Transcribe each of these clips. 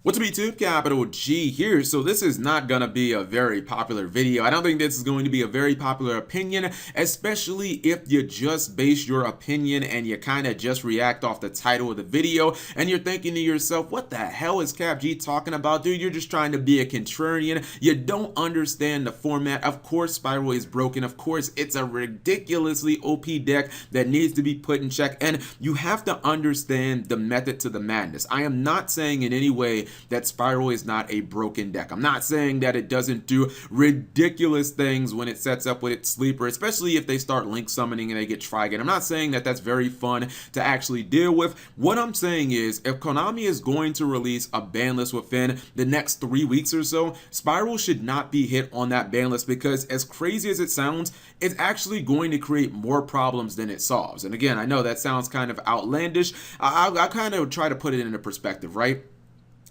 What's up YouTube, capital G here. So this is not going to be a very popular video. I don't think this is going to be a very popular opinion, especially if you just base your opinion and you kind of just react off the title of the video and you're thinking to yourself, what the hell is Cap G talking about? Dude, you're just trying to be a contrarian. You don't understand the format. Of course, Spyral is broken. Of course, it's a ridiculously OP deck that needs to be put in check. And you have to understand the method to the madness. I am not saying in any way that Spyral is not a broken deck. I'm not saying that it doesn't do ridiculous things when it sets up with its sleeper, especially if they start link summoning and they get Trigon. I'm not saying that that's very fun to actually deal with. What I'm saying is, if Konami is going to release a ban list within the next 3 weeks or so, Spyral should not be hit on that ban list, because as crazy as it sounds, it's actually going to create more problems than it solves. And again, I know that sounds kind of outlandish. I kind of try to put it into perspective, right?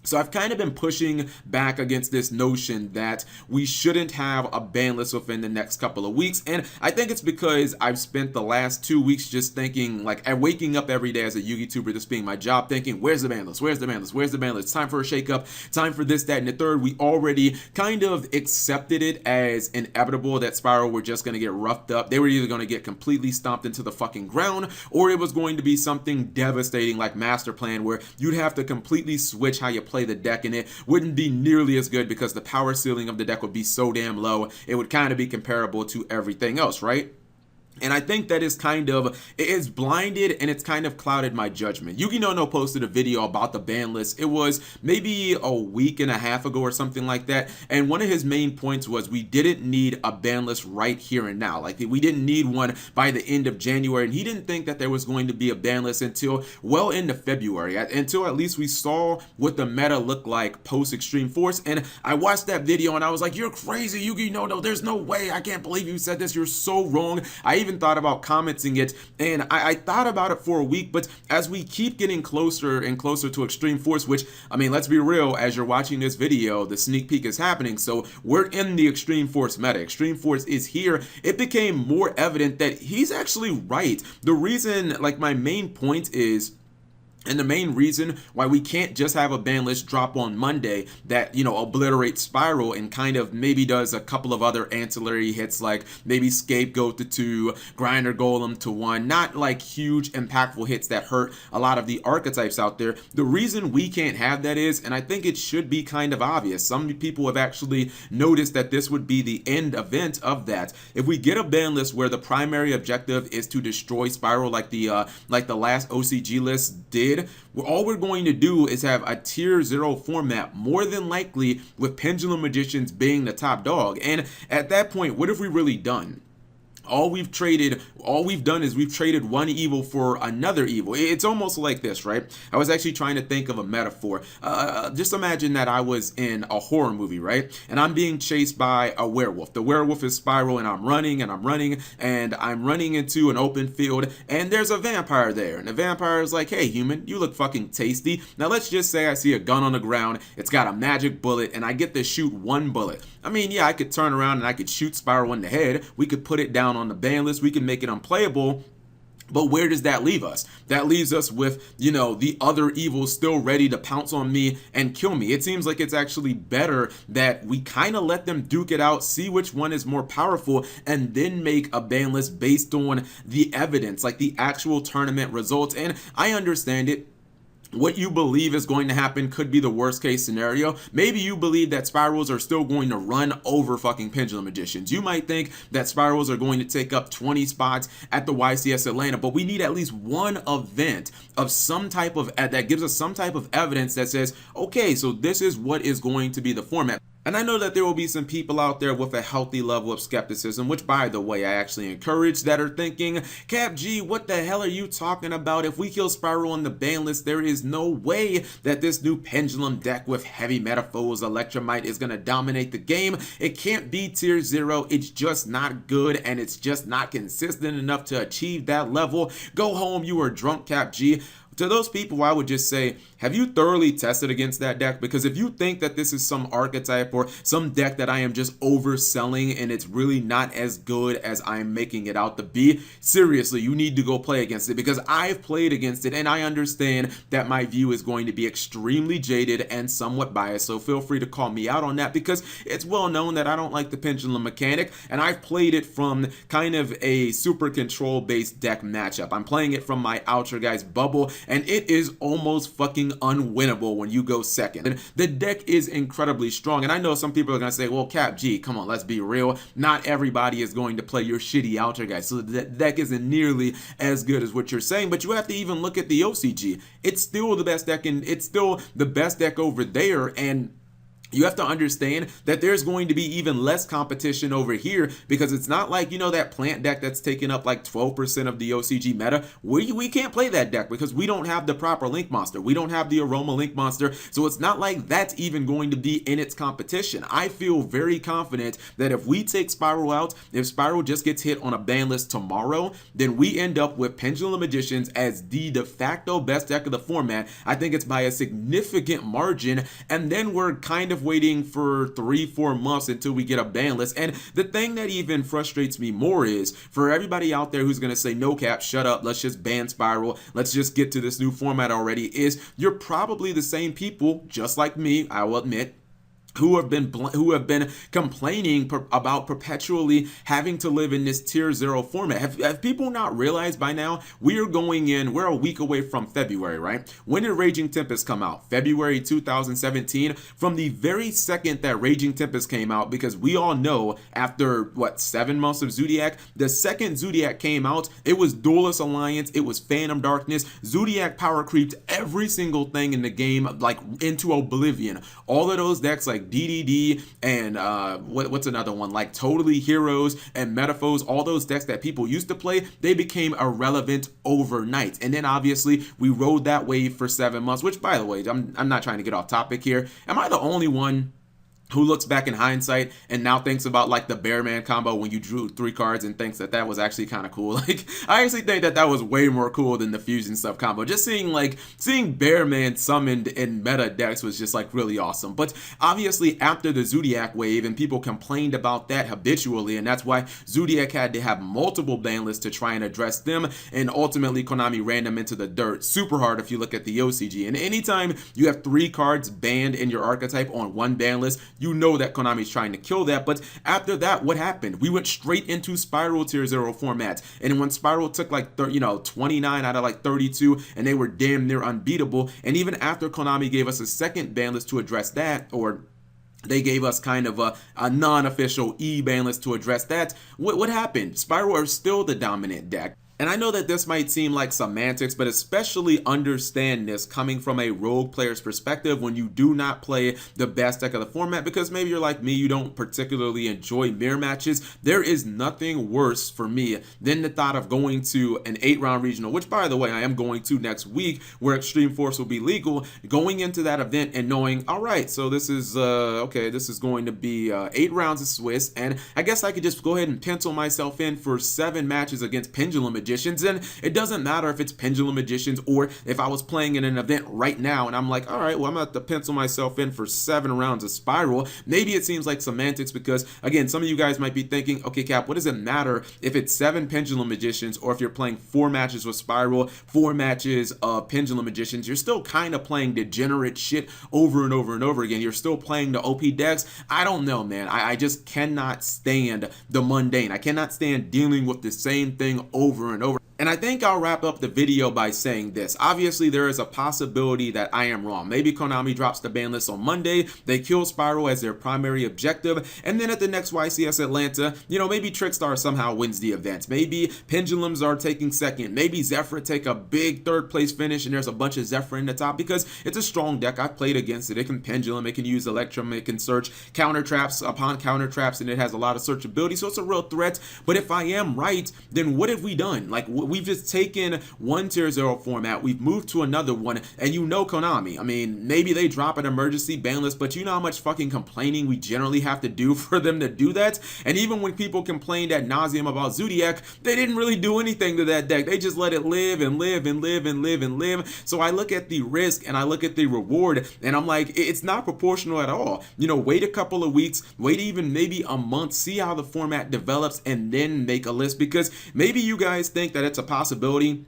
So I've kind of been pushing back against this notion that we shouldn't have a ban list within the next couple of weeks. And I think it's because I've spent the last 2 weeks just thinking, like, I'm waking up every day as a YouTuber, this being my job, thinking, where's the ban list? Where's the ban list? Where's the ban list? Time for a shakeup, time for this, that, and the third. We already kind of accepted it as inevitable that Spyral were just going to get roughed up. They were either going to get completely stomped into the fucking ground, or it was going to be something devastating like Master Plan, where you'd have to completely switch how you play the deck, and it wouldn't be nearly as good because the power ceiling of the deck would be so damn low. It would kind of be comparable to everything else, right? And I think that is kind of, it is blinded and it's kind of clouded my judgment. YuGiOh posted a video about the ban list. It was maybe a week and a half ago or something like that. And one of his main points was we didn't need a ban list right here and now. Like, we didn't need one by the end of January. And he didn't think that there was going to be a ban list until well into February, until at least we saw what the meta looked like post Extreme Force. And I watched that video and I was like, you're crazy, YuGiOh. There's no way. I can't believe you said this. You're so wrong. I even thought about commenting it, and I thought about it for a week, but as we keep getting closer and closer to Extreme Force, which, I mean, let's be real, as you're watching this video, the sneak peek is happening, so we're in the Extreme Force meta. Extreme Force is here. It became more evident that he's actually right. The reason, like, my main point is, and the main reason why we can't just have a ban list drop on Monday that, obliterates Spyral and kind of maybe does a couple of other ancillary hits, like maybe Scapegoat to 2, Grinder Golem to 1, not like huge impactful hits that hurt a lot of the archetypes out there. The reason we can't have that is, and I think it should be kind of obvious, some people have actually noticed that this would be the end event of that. If we get a ban list where the primary objective is to destroy Spyral like the last OCG list did, all we're going to do is have a tier 0 format, more than likely with Pendulum Magicians being the top dog. And at that point, what have we really done? All we've done is we've traded one evil for another evil. It's almost like this, right? I was actually trying to think of a metaphor. Just imagine that I was in a horror movie, right? And I'm being chased by a werewolf. The werewolf is Spyral, and I'm running and I'm running and I'm running into an open field, and there's a vampire there. And the vampire is like, hey, human, you look fucking tasty. Now let's just say I see a gun on the ground. It's got a magic bullet, and I get to shoot one bullet. I mean, yeah, I could turn around and I could shoot Spyral in the head. We could put it down on the ban list. We can make it unplayable. But where does that leave us? That leaves us with, the other evils still ready to pounce on me and kill me. It seems like it's actually better that we kind of let them duke it out, see which one is more powerful, and then make a ban list based on the evidence, like the actual tournament results. And I understand it. What you believe is going to happen could be the worst case scenario. Maybe you believe that Spyrals are still going to run over fucking Pendulum Magicians. You might think that Spyrals are going to take up 20 spots at the YCS Atlanta, but we need at least one event of some type of, that gives us some type of evidence that says, okay, so this is what is going to be the format. And I know that there will be some people out there with a healthy level of skepticism, which, by the way, I actually encourage, that are thinking, Cap G, what the hell are you talking about? If we kill Spyral on the ban list, there is no way that this new Pendulum deck with heavy meta foes, Electromite, is going to dominate the game. It can't be tier 0. It's just not good, and it's just not consistent enough to achieve that level. Go home, you are drunk, Cap G. To those people, I would just say, have you thoroughly tested against that deck? Because if you think that this is some archetype or some deck that I am just overselling and it's really not as good as I'm making it out to be, seriously, you need to go play against it, because I've played against it and I understand that my view is going to be extremely jaded and somewhat biased. So feel free to call me out on that, because it's well known that I don't like the pendulum mechanic, and I've played it from kind of a super control based deck matchup. I'm playing it from my Ultra Guys bubble, and it is almost fucking unwinnable when you go second. And the deck is incredibly strong, and I know some people are going to say, well, Cap G, come on, let's be real. Not everybody is going to play your shitty Ultra Guys, so the deck isn't nearly as good as what you're saying, but you have to even look at the OCG. It's still the best deck, and it's still the best deck over there, and you have to understand that there's going to be even less competition over here, because it's not like, you know, that plant deck that's taking up like 12% of the OCG meta. We can't play that deck because we don't have the proper Link Monster. We don't have the Aroma Link Monster. So it's not like that's even going to be in its competition. I feel very confident that if we take Spyral out, if Spyral just gets hit on a ban list tomorrow, then we end up with Pendulum Magicians as the de facto best deck of the format. I think it's by a significant margin, and then we're kind of waiting for 3-4 months until we get a ban list. And the thing that even frustrates me more is for everybody out there who's going to say, no Cap, shut up, let's just ban Spyral, let's just get to this new format already, is you're probably the same people, just like me, I will admit, who have been complaining about perpetually having to live in this tier 0 format. Have people not realized by now we're a week away from February, right? When did Raging Tempest come out? February 2017. From the very second that Raging Tempest came out, because we all know after 7 months of Zodiac, the second Zodiac came out, it was Duelist Alliance, it was Phantom Darkness. Zodiac power creeped every single thing in the game like into oblivion. All of those decks like DDD and what's another one, like Totally Heroes and Metaphors, all those decks that people used to play, they became irrelevant overnight. And then obviously we rode that wave for 7 months, which, by the way, I'm not trying to get off topic here. Am I the only one who looks back in hindsight and now thinks about like the Bearman combo when you drew 3 cards and thinks that that was actually kind of cool? Like, I actually think that that was way more cool than the fusion stuff combo. Just seeing Bearman summoned in meta decks was just like really awesome. But obviously after the Zodiac wave, and people complained about that habitually, and that's why Zodiac had to have multiple ban lists to try and address them, and ultimately Konami ran them into the dirt super hard if you look at the OCG. And anytime you have 3 cards banned in your archetype on one ban list, you know that Konami's trying to kill that. But after that, what happened? We went straight into Spyral tier 0 formats, and when Spyral took like 29 out of like 32, and they were damn near unbeatable, and even after Konami gave us a second ban list to address that, or they gave us kind of a non-official ban list to address that, what happened? Spyral are still the dominant deck. And I know that this might seem like semantics, but especially understand this coming from a rogue player's perspective when you do not play the best deck of the format, because maybe you're like me, you don't particularly enjoy mirror matches. There is nothing worse for me than the thought of going to an 8-round regional, which, by the way, I am going to next week, where Extreme Force will be legal, going into that event and knowing, all right, so this is, okay, this is going to be 8 rounds of Swiss, and I guess I could just go ahead and pencil myself in for 7 matches against Pendulum Magicians. And it doesn't matter if it's Pendulum Magicians or if I was playing in an event right now and I'm like, all right, well, I'm gonna have to pencil myself in for 7 rounds of Spyral. Maybe it seems like semantics because, again, some of you guys might be thinking, okay, Cap, what does it matter if it's 7 Pendulum Magicians or if you're playing 4 matches with Spyral, 4 matches of Pendulum Magicians? You're still kind of playing degenerate shit over and over and over again. You're still playing the OP decks. I don't know, man. I just cannot stand the mundane. I cannot stand dealing with the same thing over and over. And I think I'll wrap up the video by saying this. Obviously, there is a possibility that I am wrong. Maybe Konami drops the ban list on Monday, they kill Spyral as their primary objective, and then at the next YCS Atlanta, maybe Trickstar somehow wins the event. Maybe Pendulums are taking second. Maybe Zephyr take a big 3rd place finish and there's a bunch of Zephyr in the top because it's a strong deck. I've played against it. It can Pendulum, it can use Electrum, it can search counter traps upon counter traps, and it has a lot of searchability, so it's a real threat. But if I am right, then what have we done? Like, we've just taken one tier 0 format, we've moved to another one, and you know Konami, I mean, maybe they drop an emergency ban list, but you know how much fucking complaining we generally have to do for them to do that. And even when people complained ad nauseum about Zodiac, they didn't really do anything to that deck. They just let it live and live and live and live and live. So I look at the risk and I look at the reward, and I'm like, it's not proportional at all. You know, wait a couple of weeks, wait even maybe a month, see how the format develops, and then make a list, because maybe you guys think that it's a possibility.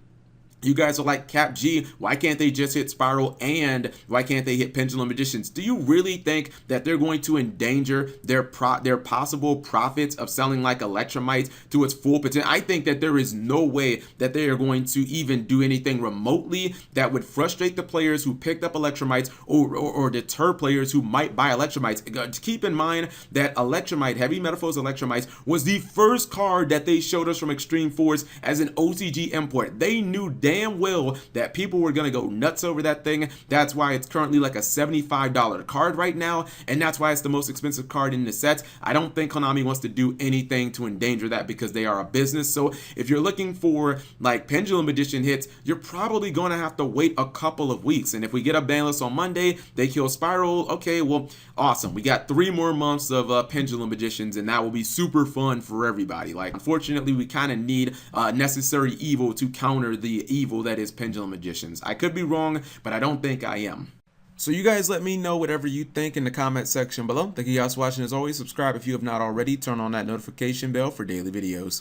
You guys are like, Cap G, why can't they just hit Spyral, and why can't they hit Pendulum Magicians? Do you really think that they're going to endanger their possible profits of selling like Electromites to its full potential? I think that there is no way that they are going to even do anything remotely that would frustrate the players who picked up Electromites, or deter players who might buy Electromites. Keep in mind that Electromite, Heavy Metaphors Electromites, was the first card that they showed us from Extreme Force as an OCG import. They knew damn well that people were going to go nuts over that thing. That's why it's currently like a $75 card right now, and that's why it's the most expensive card in the sets. I don't think Konami wants to do anything to endanger that, because they are a business. So if you're looking for like Pendulum Edition hits, you're probably going to have to wait a couple of weeks. And if we get a ban list on Monday, they kill Spyral, okay, well, awesome. We got 3 more months of Pendulum Editions, and that will be super fun for everybody. Like, unfortunately, we kind of need necessary evil to counter the evil that is Pendulum Magicians. I could be wrong, but I don't think I am. So you guys let me know whatever you think in the comment section below. Thank you guys for watching. As always, subscribe if you have not already. Turn on that notification bell for daily videos.